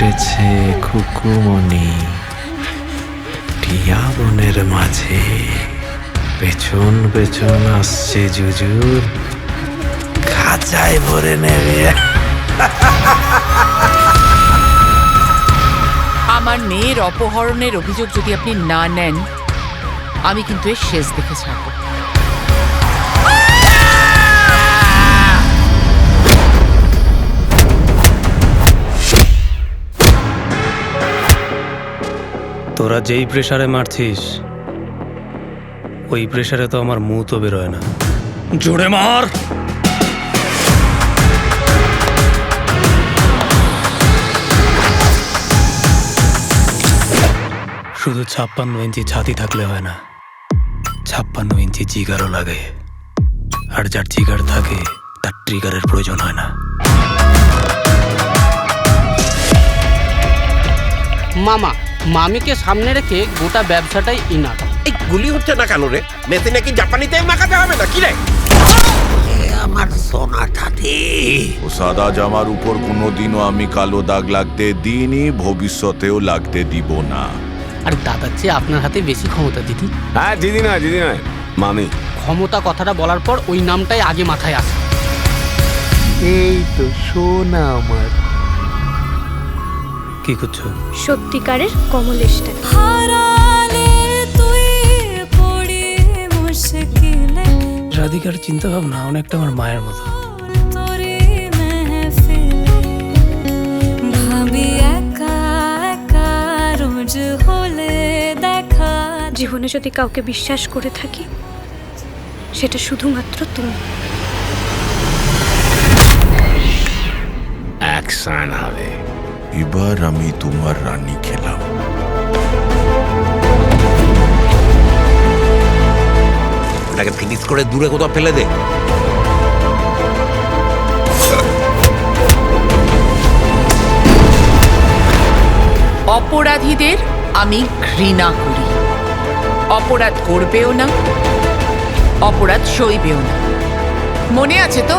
ফুটেছে খুকুমণি টিয়া বনের মাঝে, পেছন পেছন আসছে জুজুর, খাঁচায় ভরে নেবে। আমার মেয়ের অপহরণের অভিযোগ যদি আপনি না নেন, আমি কিন্তু এর শেষ দেখে ছাড়ব। তোরা যেই প্রেসারে মারছিস, ওই প্রেসারে তো আমার মুখ তো বেরোয় না। জোরে মার। শুধু 56 ইঞ্চি ছাতি থাকলে হয় না, 56 ইঞ্চি জিগারও লাগে। আর যার জিগার থাকে তার ট্রিগারের প্রয়োজন হয় না। মামা মামিকে সামনে রেখে গোটা ব্যবসাটাই ইনার। এই গুলি হচ্ছে না কেন রে? মেতে নাকি জাপানিতে মাখাতে হবে না কি রে? আমার সোনা ঠাটি, ও সাদা জামার উপর কোনোদিনও আমি কালো দাগ লাগতে দিইনি, ভবিষ্যতেও লাগতে দিব না। আর দাদার চেয়ে আপনার হাতে বেশি ক্ষমতা দিদি। হ্যাঁ দিদি নয় মামি। ক্ষমতা কথাটা বলার পর ওই নামটাই আগে মাথায় আসে। এই তো সোনা আমার। কি করছো? সত্যিকারের কমলেশটা রাধিকার চিন্তা ভাবনা অনেকটা আমার মায়ের মতো। জীবনে যদি কাউকে বিশ্বাস করে থাকি, সেটা শুধুমাত্র তুমি। অ্যাকশন হবে। এবার আমি তোমার রানী খেলাম। এটাকে ফিনিশ করে দূরে কোথাও ফেলে দে। অপরাধীদের আমি ঘৃণা করি। অপরাধ করবেও না, অপরাধ সইবেও না। মনে আছে তো?